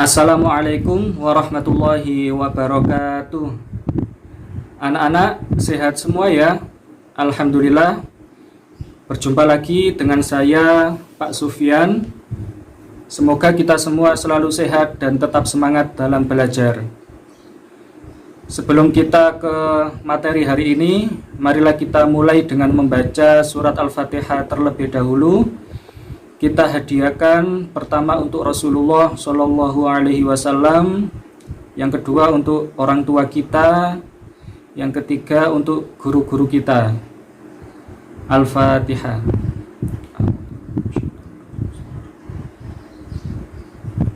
Assalamualaikum warahmatullahi wabarakatuh. Anak-anak sehat semua ya? Alhamdulillah. Berjumpa lagi dengan saya Pak Sufyan. Semoga kita semua selalu sehat dan tetap semangat dalam belajar. Sebelum kita ke materi hari ini, marilah kita mulai dengan membaca surat Al-Fatihah terlebih dahulu. Kita hadiahkan pertama untuk Rasulullah Shallallahu Alaihi Wasallam, yang kedua untuk orang tua kita, yang ketiga untuk guru-guru kita. Al-Fatihah.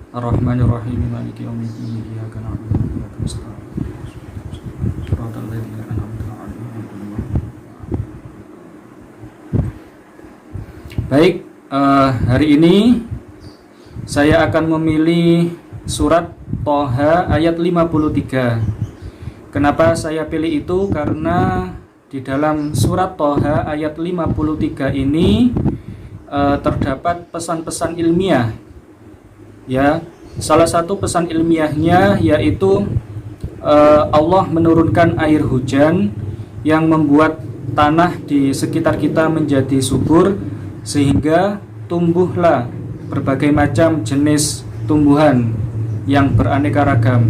Ar-Rahmanir-Rahim. Maliki yaumiddin. Iyyaka na'budu wa iyyaka nasta'in. Shiratal ladzina an'amta 'alaihim. Baik. Hari ini saya akan memilih surat Thaha ayat 53. Kenapa saya pilih itu? Karena di dalam surat Thaha ayat 53 ini terdapat pesan-pesan ilmiah. Ya, salah satu pesan ilmiahnya yaitu Allah menurunkan air hujan yang membuat tanah di sekitar kita menjadi subur, sehingga tumbuhlah berbagai macam jenis tumbuhan yang beraneka ragam.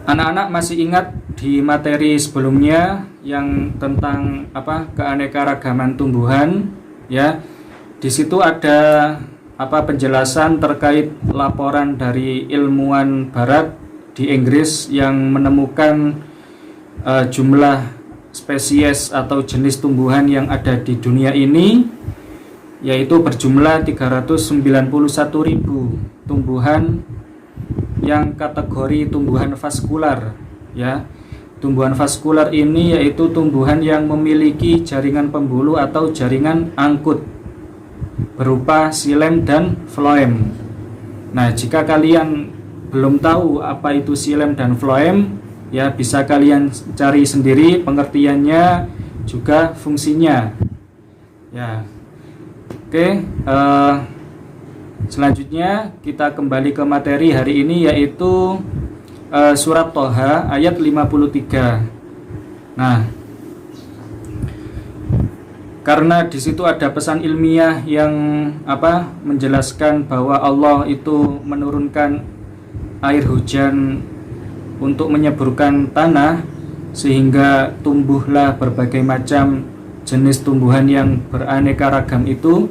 Anak-anak masih ingat di materi sebelumnya yang tentang keanekaragaman tumbuhan, ya. Di situ ada penjelasan terkait laporan dari ilmuwan barat di Inggris yang menemukan jumlah spesies atau jenis tumbuhan yang ada di dunia ini, yaitu berjumlah 391.000 tumbuhan yang kategori tumbuhan vaskular, ya. Tumbuhan vaskular ini yaitu tumbuhan yang memiliki jaringan pembuluh atau jaringan angkut berupa xilem dan floem. Nah, jika kalian belum tahu apa itu xilem dan floem, ya bisa kalian cari sendiri pengertiannya juga fungsinya. Ya, oke. Selanjutnya kita kembali ke materi hari ini, yaitu surat Thaha ayat 53. Nah, karena di situ ada pesan ilmiah yang menjelaskan bahwa Allah itu menurunkan air hujan untuk menyuburkan tanah sehingga tumbuhlah berbagai macam jenis tumbuhan yang beraneka ragam itu.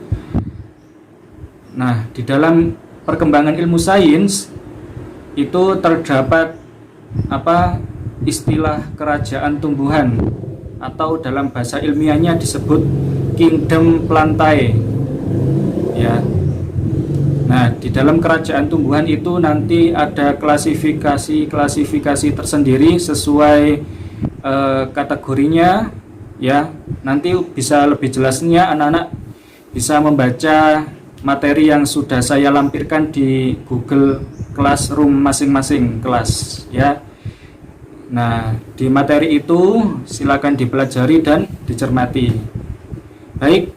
Nah, di dalam perkembangan ilmu sains itu terdapat istilah kerajaan tumbuhan, atau dalam bahasa ilmiahnya disebut kingdom plantae, ya. Nah, di dalam kerajaan tumbuhan itu nanti ada klasifikasi tersendiri sesuai kategorinya, ya. Nanti bisa lebih jelasnya anak-anak bisa membaca materi yang sudah saya lampirkan di Google Classroom masing-masing kelas, ya. Nah, di materi itu silakan dipelajari dan dicermati. Baik.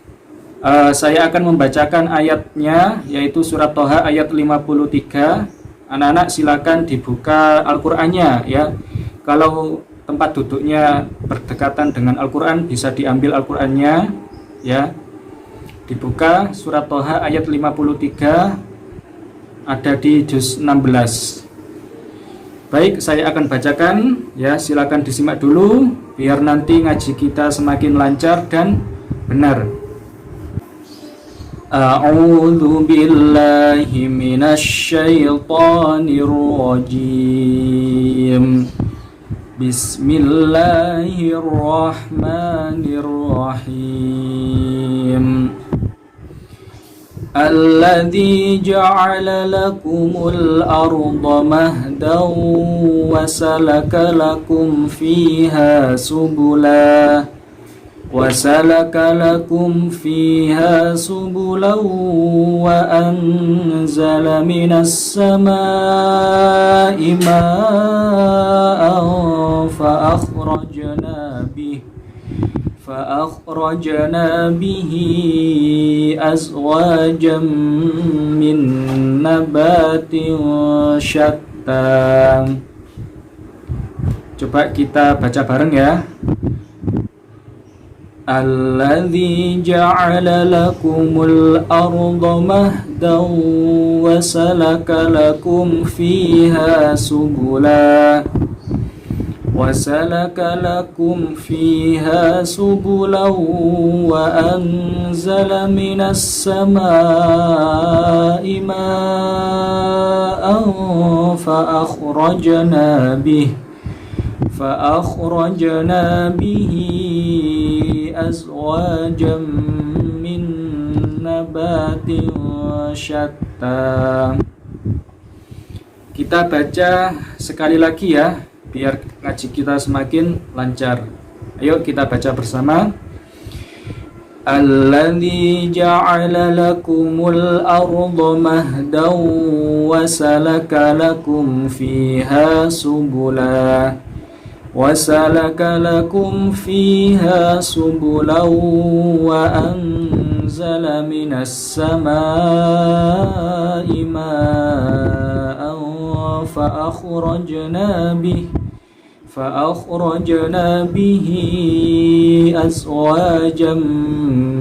Saya akan membacakan ayatnya, yaitu surat Thaha ayat 53. Anak-anak silakan dibuka Al-Qur'annya, ya. Kalau tempat duduknya berdekatan dengan Al-Qur'an, bisa diambil Al-Qur'annya, ya. Dibuka surat Thaha ayat 53, ada di juz 16. Baik, saya akan bacakan, ya. Silakan disimak dulu biar nanti ngaji kita semakin lancar dan benar. A'udzu billahi minasy syaithanir rajim. Bismillahirrahmanirrahim. Alladzi ja'ala lakumul arda mahdan wa salaka lakum fiha subula وسلك لكم فيها سبلا وأنزل من السماء ماء فأخرجنا به أزواجا من نبات شتى. Coba kita baca bareng ya. Alladzi ja'ala lakumul arda mahdan wa salaka lakum fiha subula wa anzala minas samaa'i ma'an فأخرجنا به أزواجا من نبات شتى. Kita baca sekali lagi ya, biar ngaji kita semakin lancar. Ayo kita baca bersama. Alladzi ja'ala lakumul arda mahdan wa salaka lakum fiha subula wa anzala minas samaa'i ma'an فأخرجنا به أزواجا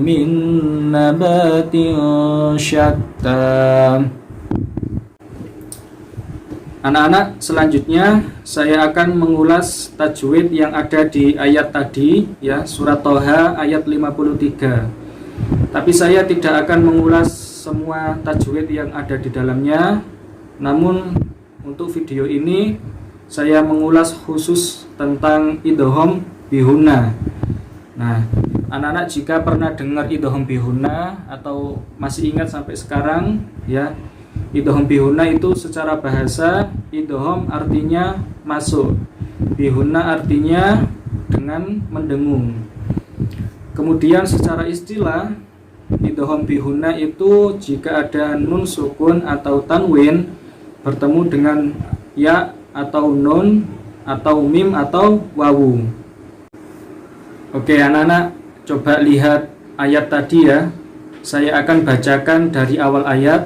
من نبات شتى. Anak-anak, selanjutnya saya akan mengulas tajwid yang ada di ayat tadi ya, surat Toha ayat 53. Tapi saya tidak akan mengulas semua tajwid yang ada di dalamnya. Namun untuk video ini saya mengulas khusus tentang idgham bihunna. Nah, anak-anak jika pernah dengar idgham bihunna atau masih ingat sampai sekarang ya, idgham bihunna itu secara bahasa idgham artinya masuk, bihunna artinya dengan mendengung. Kemudian secara istilah idgham bihunna itu jika ada nun sukun atau tanwin bertemu dengan ya atau nun atau mim atau wawu. Oke anak-anak, coba lihat ayat tadi ya. Saya akan bacakan dari awal ayat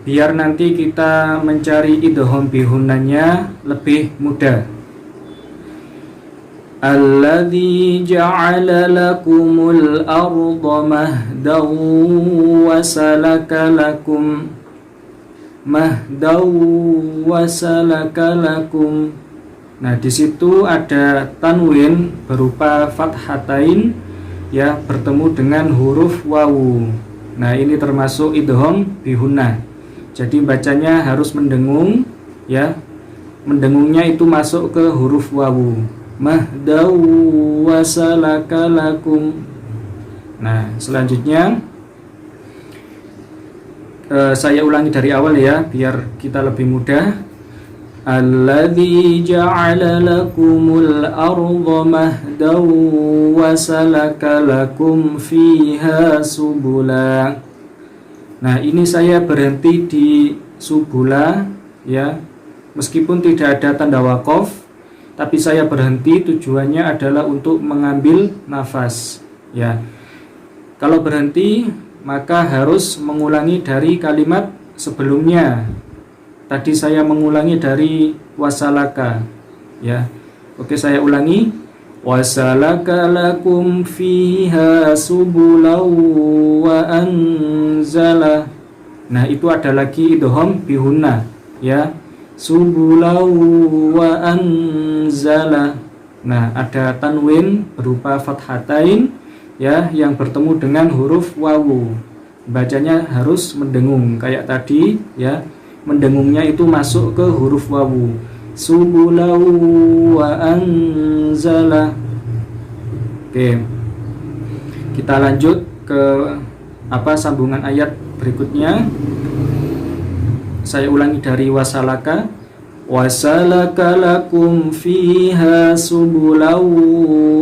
biar nanti kita mencari idgham bihunnanya lebih mudah. Alladzi ja'ala lakumul arda mahdan wa salaka lakum Nah, di situ ada tanwin berupa fathatain ya, bertemu dengan huruf wawu. Nah, ini termasuk idgham bihunna. Jadi bacanya harus mendengung ya. Mendengungnya itu masuk ke huruf wawu. Mahdaw wasalaka lakum. Nah, selanjutnya saya ulangi dari awal ya biar kita lebih mudah. Alladzi ja'ala lakumul arda mahdan wa salaka lakum fiha subula. Nah, ini saya berhenti di subula ya. Meskipun tidak ada tanda waqaf, tapi saya berhenti tujuannya adalah untuk mengambil nafas ya. Kalau berhenti maka harus mengulangi dari kalimat sebelumnya. Tadi saya mengulangi dari wasalaka ya. Oke, saya ulangi. Wasalaka lakum fiha subulau wa anzala. Nah, itu ada lagi idgham bihunna ya. Subulau wa anzala. Nah, ada tanwin berupa fathatain ya yang bertemu dengan huruf wawu. Bacanya harus mendengung kayak tadi ya. Mendengungnya itu masuk ke huruf wawu. Subulau wa anzala. Oke. Kita lanjut ke sambungan ayat berikutnya. Saya ulangi dari wasalaka. Wasalaka lakum fiha subulau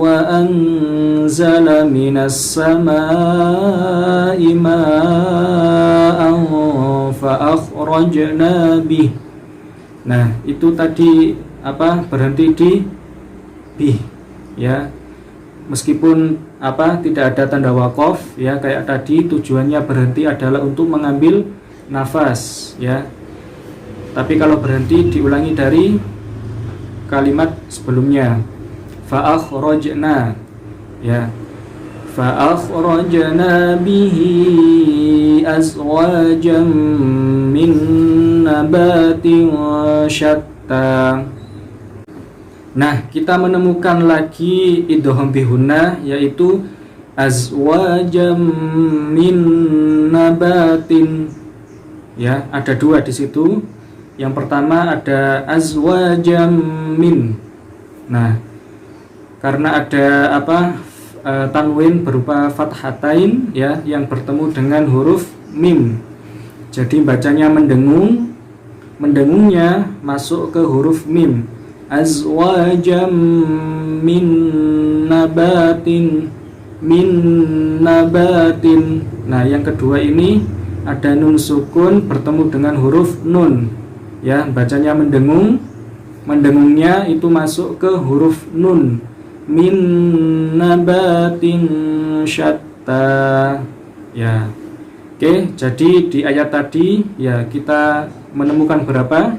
wa anzala minas samaa'i ma'an fa akhrajna bih. Nah, itu tadi berhenti di bih ya. meskipun tidak ada tanda waqaf ya, kayak tadi tujuannya berhenti adalah untuk mengambil nafas ya. Tapi kalau berhenti diulangi dari kalimat sebelumnya. Fa akhrajna ya. Fa akhrajna bihi azwajan min nabatin syatta. Nah, kita menemukan lagi idgham bihunna, yaitu azwajam min nabatin. Ya, ada dua di situ. Yang pertama ada azwajam min. Nah, karena ada tanwin berupa fathatain ya, yang bertemu dengan huruf mim. Jadi bacanya mendengung, mendengungnya masuk ke huruf mim. Azwajam min nabatin, min nabatin. Nah, yang kedua ini ada nun sukun bertemu dengan huruf nun ya, bacanya mendengung, mendengungnya itu masuk ke huruf nun, min nabatin syatta ya. Oke, jadi di ayat tadi ya kita menemukan berapa?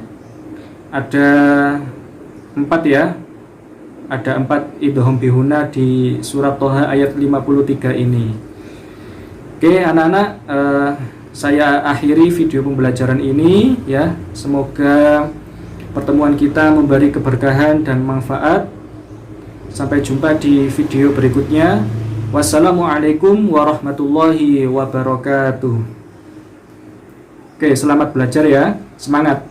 Ada 4 ya. Ada 4 idgham bihunna di surat Thaha ayat 53 ini. Oke anak-anak, saya akhiri video pembelajaran ini ya. Semoga pertemuan kita memberi keberkahan dan manfaat. Sampai jumpa di video berikutnya. Wassalamualaikum warahmatullahi wabarakatuh. Oke, selamat belajar ya. Semangat.